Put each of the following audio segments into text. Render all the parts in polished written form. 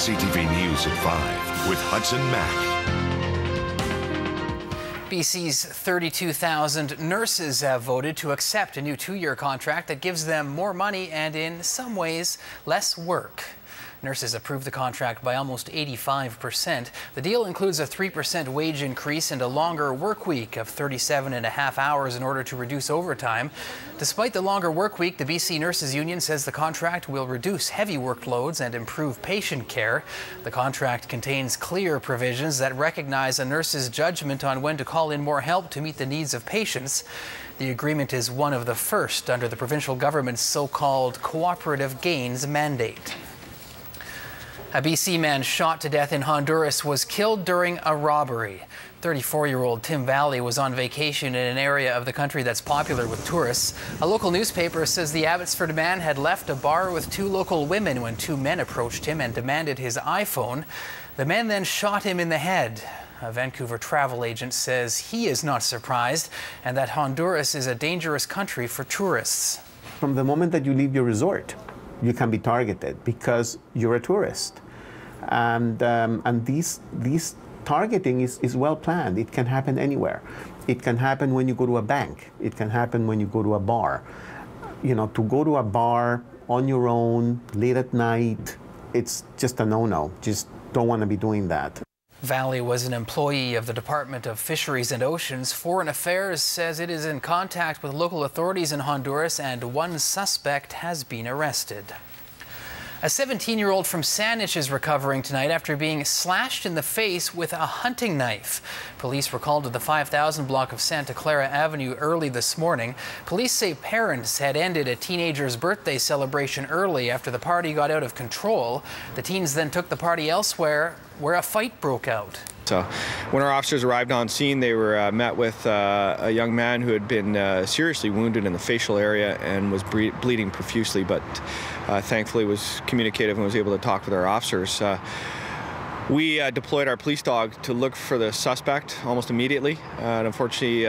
CTV News at 5 with Hudson Mack. BC's 32,000 nurses have voted to accept a new 2-year contract that gives them more money and, in some ways, less work. Nurses approved the contract by almost 85%. The deal includes a 3% wage increase and a longer work week of 37.5 hours in order to reduce overtime. Despite the longer work week, the BC Nurses Union says the contract will reduce heavy workloads and improve patient care. The contract contains clear provisions that recognize a nurse's judgment on when to call in more help to meet the needs of patients. The agreement is one of the first under the provincial government's so-called cooperative gains mandate. A BC man shot to death in Honduras was killed during a robbery. 34-year-old Tim Valley was on vacation in an area of the country that's popular with tourists. A local newspaper says the Abbotsford man had left a bar with 2 local women when 2 men approached him and demanded his iPhone. The men then shot him in the head. A Vancouver travel agent says he is not surprised and that Honduras is a dangerous country for tourists. From the moment that you leave your resort, you can be targeted because you're a tourist. And these targeting is well planned. It can happen anywhere. It can happen when you go to a bank. It can happen when you go to a bar. You know, to go to a bar on your own, late at night, it's just a no-no. Just don't want to be doing that. Valley was an employee of the Department of Fisheries and Oceans. Foreign Affairs says it is in contact with local authorities in Honduras and 1 suspect has been arrested. A 17-year-old from Saanich is recovering tonight after being slashed in the face with a hunting knife. Police were called to the 5000 block of Santa Clara Avenue early this morning. Police say parents had ended a teenager's birthday celebration early after the party got out of control. The teens then took the party elsewhere, where a fight broke out. So when our officers arrived on scene, they were met with a young man who had been seriously wounded in the facial area and was bleeding profusely, but thankfully was communicative and was able to talk with our officers. We deployed our police dog to look for the suspect almost immediately. And unfortunately,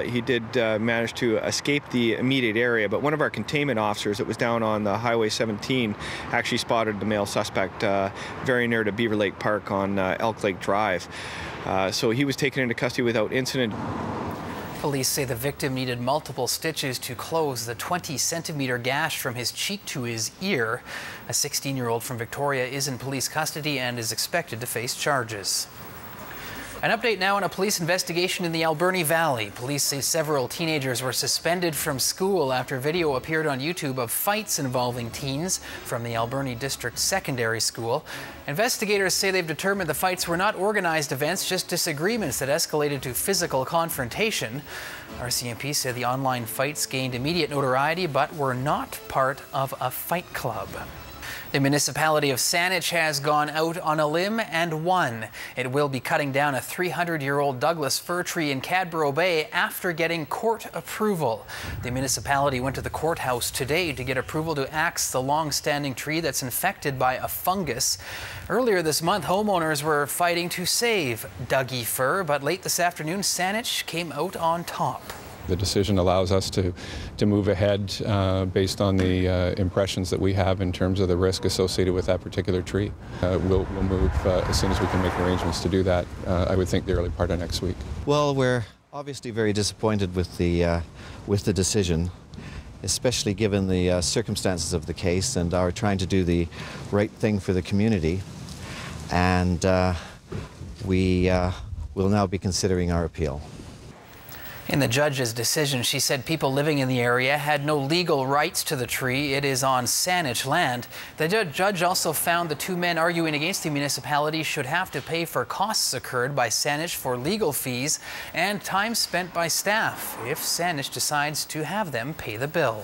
he did manage to escape the immediate area, but one of our containment officers that was down on the Highway 17 actually spotted the male suspect very near to Beaver Lake Park on Elk Lake Drive. So he was taken into custody without incident. Police say the victim needed multiple stitches to close the 20-centimeter gash from his cheek to his ear. A 16-year-old from Victoria is in police custody and is expected to face charges. An update now on a police investigation in the Alberni Valley. Police say several teenagers were suspended from school after video appeared on YouTube of fights involving teens from the Alberni District Secondary School. Investigators say they've determined the fights were not organized events, just disagreements that escalated to physical confrontation. RCMP said the online fights gained immediate notoriety but were not part of a fight club. The municipality of Saanich has gone out on a limb and won. It will be cutting down a 300-year-old Douglas fir tree in Cadboro Bay after getting court approval. The municipality went to the courthouse today to get approval to axe the long-standing tree that's infected by a fungus. Earlier this month, homeowners were fighting to save Dougie fir, but late this afternoon, Saanich came out on top. The decision allows us to move ahead based on the impressions that we have in terms of the risk associated with that particular tree. We'll move as soon as we can make arrangements to do that. I would think the early part of next week. Well, we're obviously very disappointed with the decision, especially given the circumstances of the case and our trying to do the right thing for the community. And we will now be considering our appeal. In the judge's decision, she said people living in the area had no legal rights to the tree. It is on Saanich land. The judge also found the 2 men arguing against the municipality should have to pay for costs incurred by Saanich for legal fees and time spent by staff if Saanich decides to have them pay the bill.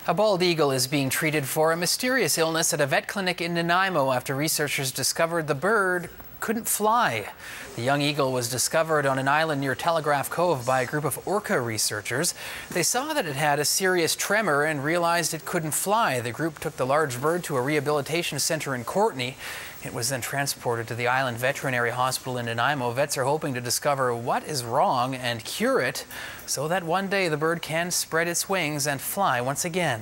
A bald eagle is being treated for a mysterious illness at a vet clinic in Nanaimo after researchers discovered the bird couldn't fly. The young eagle was discovered on an island near Telegraph Cove by a group of orca researchers. They saw that it had a serious tremor and realized it couldn't fly. The group took the large bird to a rehabilitation center in Courtenay. It was then transported to the Island Veterinary Hospital in Nanaimo. Vets are hoping to discover what is wrong and cure it so that one day the bird can spread its wings and fly once again.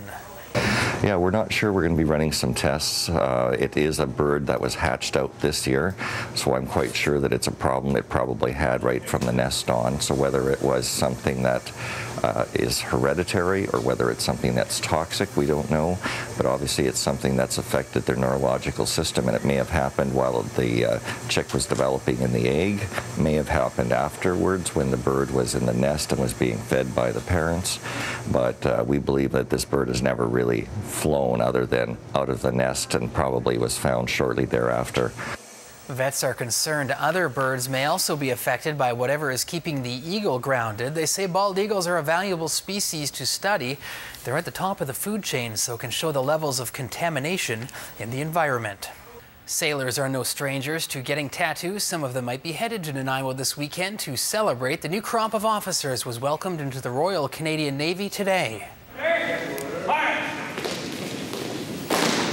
Yeah, we're not sure. We're going to be running some tests. It is a bird that was hatched out this year, so I'm quite sure that it's a problem it probably had right from the nest on. So whether it was something that is hereditary or whether it's something that's toxic, we don't know. But obviously it's something that's affected their neurological system, and it may have happened while the chick was developing in the egg, may have happened afterwards when the bird was in the nest and was being fed by the parents. But we believe that this bird has never really flown other than out of the nest and probably was found shortly thereafter. Vets are concerned other birds may also be affected by whatever is keeping the eagle grounded. They say bald eagles are a valuable species to study. They're at the top of the food chain, so can show the levels of contamination in the environment. Sailors are no strangers to getting tattoos. Some of them might be headed to Nanaimo this weekend to celebrate. The new crop of officers was welcomed into the Royal Canadian Navy today.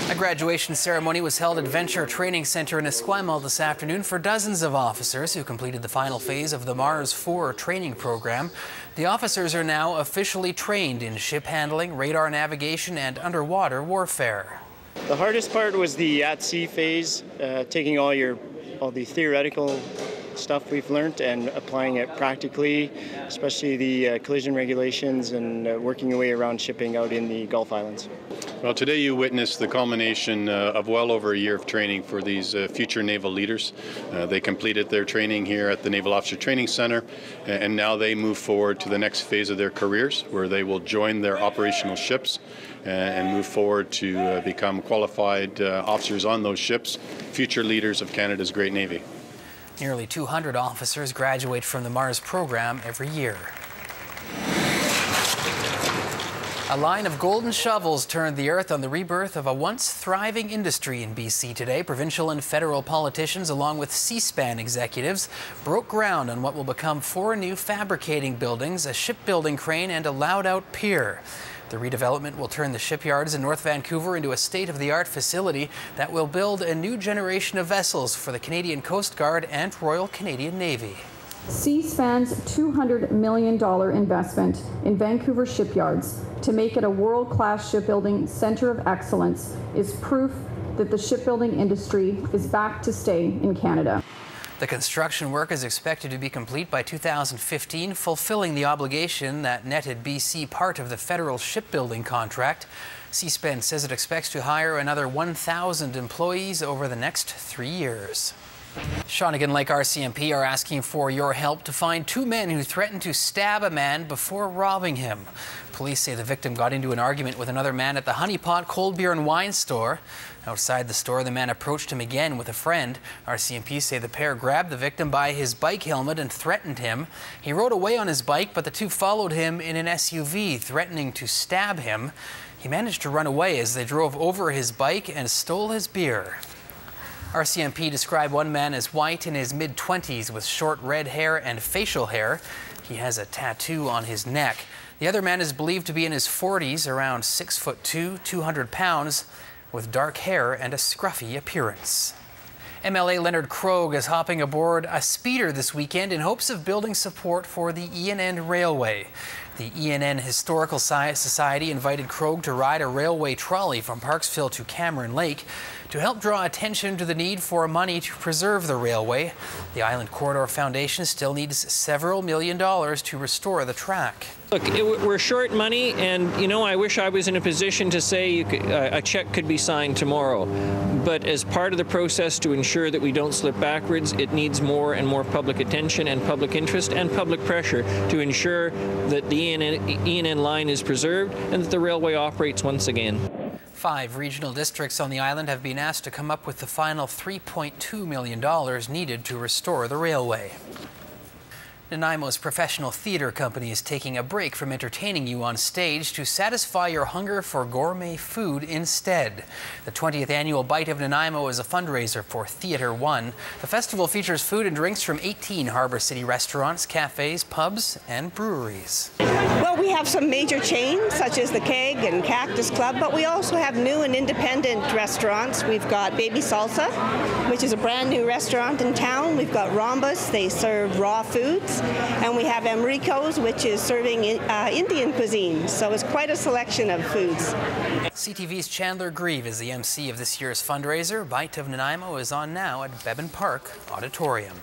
A graduation ceremony was held at Venture Training Center in Esquimalt this afternoon for dozens of officers who completed the final phase of the Mars 4 training program. The officers are now officially trained in ship handling, radar navigation, and underwater warfare. The hardest part was the at-sea phase, taking all the theoretical stuff we've learned and applying it practically, especially the collision regulations and working your way around shipping out in the Gulf Islands. Well, today you witnessed the culmination of well over a year of training for these future naval leaders. They completed their training here at the Naval Officer Training Center, and now they move forward to the next phase of their careers, where they will join their operational ships and move forward to become qualified officers on those ships, future leaders of Canada's Great Navy. Nearly 200 officers graduate from the Mars program every year. A line of golden shovels turned the earth on the rebirth of a once thriving industry in BC today. Provincial and federal politicians, along with C-SPAN executives, broke ground on what will become 4 new fabricating buildings, a shipbuilding crane, and a loud-out pier. The redevelopment will turn the shipyards in North Vancouver into a state-of-the-art facility that will build a new generation of vessels for the Canadian Coast Guard and Royal Canadian Navy. C-SPAN's $200 million investment in Vancouver shipyards to make it a world-class shipbuilding center of excellence is proof that the shipbuilding industry is back to stay in Canada. The construction work is expected to be complete by 2015, fulfilling the obligation that netted BC part of the federal shipbuilding contract. C-SPAN says it expects to hire another 1,000 employees over the next 3 years. Shawnigan Lake RCMP are asking for your help to find 2 men who threatened to stab a man before robbing him. Police say the victim got into an argument with another man at the Honey Pot Cold Beer and Wine store. Outside the store, the man approached him again with a friend. RCMP say the pair grabbed the victim by his bike helmet and threatened him. He rode away on his bike, but the two followed him in an SUV, threatening to stab him. He managed to run away as they drove over his bike and stole his beer. RCMP described one man as white, in his mid-20s, with short red hair and facial hair. He has a tattoo on his neck. The other man is believed to be in his 40s, around 6'2", 200 pounds, with dark hair and a scruffy appearance. MLA Leonard Krogh is hopping aboard a speeder this weekend in hopes of building support for the ENN Railway. The ENN Historical Society invited Krogh to ride a railway trolley from Parksville to Cameron Lake to help draw attention to the need for money to preserve the railway. The Island Corridor Foundation still needs several $1 million to restore the track. Look, we're short money, and I wish I was in a position to say a check could be signed tomorrow. But as part of the process to ensure that we don't slip backwards, it needs more and more public attention and public interest and public pressure to ensure that the ENN line is preserved and that the railway operates once again. 5 regional districts on the island have been asked to come up with the final $3.2 million needed to restore the railway. Nanaimo's professional theatre company is taking a break from entertaining you on stage to satisfy your hunger for gourmet food instead. The 20th annual Bite of Nanaimo is a fundraiser for Theatre One. The festival features food and drinks from 18 Harbour City restaurants, cafes, pubs, and breweries. Well, we have some major chains such as the Keg and Cactus Club, but we also have new and independent restaurants. We've got Baby Salsa, which is a brand new restaurant in town. We've got Rhombus, they serve raw foods. Chinese, and we have Enrico's, which is serving Indian cuisine. So it's quite a selection of foods. CTV's Chandler Grieve is the MC of this year's fundraiser. Bite of Nanaimo is on now at Beban Park Auditorium.